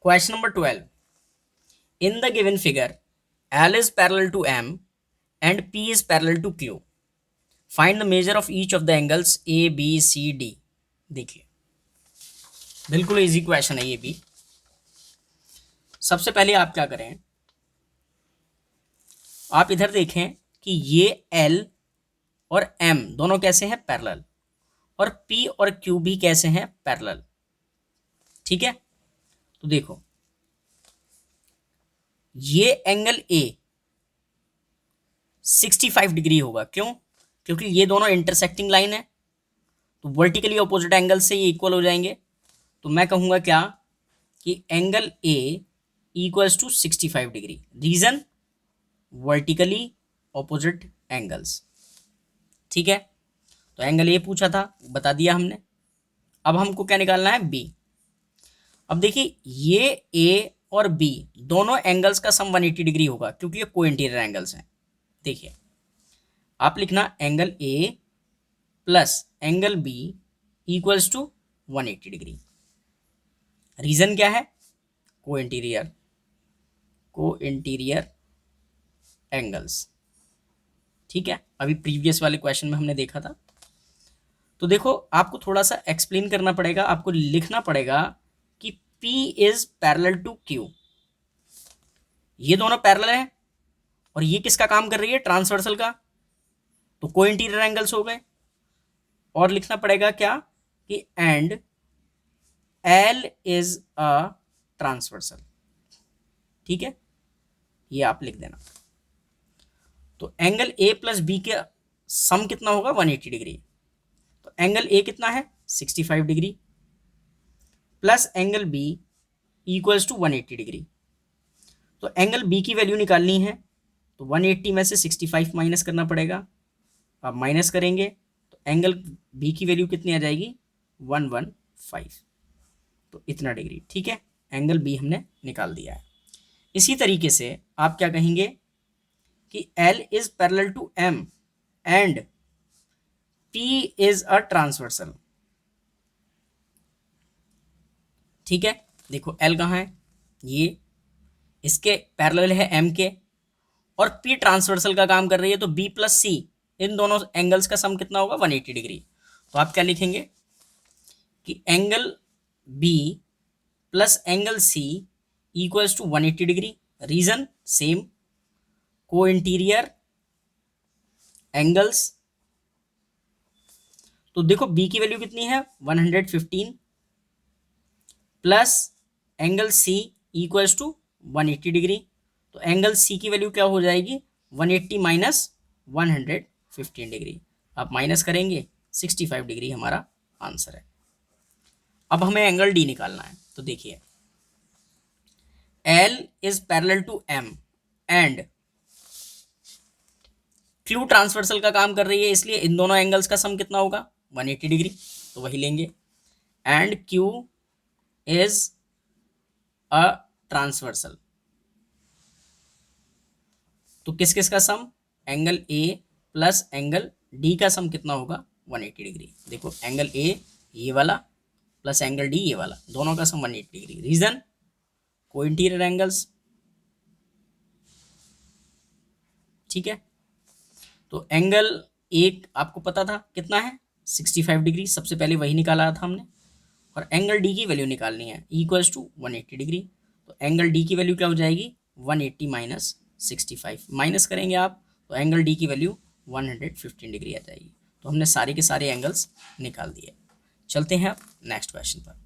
Question number 12. In the given figure, L is parallel to M and P is parallel to Q. Find the measure of each of the angles A, B, C, D. देखिए बिल्कुल easy question है ये भी। सबसे पहले आप क्या करें, आप इधर देखें कि ये L और M दोनों कैसे हैं, पैरेलल, और P और Q भी कैसे हैं, पैरेलल। ठीक है, तो देखो ये एंगल A 65 डिग्री होगा। क्यों? क्योंकि ये दोनों इंटरसेक्टिंग लाइन है, तो वर्टिकली ऑपोजिट एंगल से ये इक्वल हो जाएंगे। तो मैं कहूँगा क्या कि angle A equals to 65 degree. Reason, vertically opposite angles. ठीक है, तो एंगल A पूछा था, बता दिया हमने। अब हमको क्या निकालना है, B। अब देखिए ये A और B दोनों एंगल्स का सम 180 डिग्री होगा क्योंकि ये को इंटीरियर एंगल्स हैं। देखिए आप लिखना angle A plus angle B equals to 180 degree. Reason क्या है, को इंटीरियर एंगल्स। ठीक है, अभी प्रीवियस वाले क्वेश्चन में हमने देखा था। तो देखो आपको थोड़ा सा एक्सप्लेन करना पड़ेगा, आपको लिखना पड़ेगा कि P is parallel to Q। ये दोनों पैरेलल है और ये किसका काम कर रही है, ट्रांसवर्सल का, तो को इंटीरियर एंगल्स हो गए। और लिखना पड़ेगा क्या कि and L is a transversal. ठीक है, ये आप लिख देना। तो एंगल A प्लस B के सम कितना होगा, 180 डिग्री। तो एंगल A कितना है, 65 degree, plus angle B equals to 180 degree. तो एंगल B की वैल्यू निकालनी है, तो 180 में से 65 माइनस करना पड़ेगा। आप माइनस करेंगे तो एंगल B की वैल्यू कितनी आ जाएगी, 115। तो इतना डिग्री। ठीक है, एंगल B हमने निकाल दिया है। इसी तरीके से आप क्या कहेंगे कि L is parallel to M and P is a transversal. ठीक है, देखो L कहाँ है, ये इसके पैरेलल है M के, और P ट्रांसवर्सल का काम कर रही है, तो B प्लस C इन दोनों एंगल्स का सम कितना होगा, 180 डिग्री। तो आप क्या लिखेंगे कि angle B plus angle C equals to 180 degree. Reason same, co interior angles. तो देखो B की वैल्यू कितनी है, 115, plus angle C equals to 180 degree. तो एंगल C की वैल्यू क्या हो जाएगी, 180 माइनस 115 डिग्री। आप माइनस करेंगे, 65 डिग्री हमारा आंसर है। अब हमें एंगल D निकालना है। तो देखिए L is parallel to M and Q transversal का काम कर रही है, इसलिए इन दोनों एंगल्स का सम कितना होगा, 180 डिग्री। तो वही लेंगे, and Q is a transversal. तो किस किस का sum, angle A plus angle D का सम कितना होगा, 180 डिग्री। देखो एंगल A ये वाला प्लस एंगल D ये वाला, दोनों का सम 180 डिग्री। रीजन, को इंटीरियर एंगल्स। ठीक है, तो एंगल एक आपको पता था कितना है, 65 डिग्री, सबसे पहले वही निकाला था हमने। और एंगल D की वैल्यू निकालनी है, इक्वल्स टू 180 डिग्री। तो एंगल D की वैल्यू क्या हो जाएगी, 180 माइनस 65, माइनस करेंगे आप तो एंगल D की वैल्यू 115 डिग्री आ जाएगी। तो हमने सारे के सारे एंगल्स निकाल दिए। चलते हैं अब नेक्स्ट क्वेश्चन पर।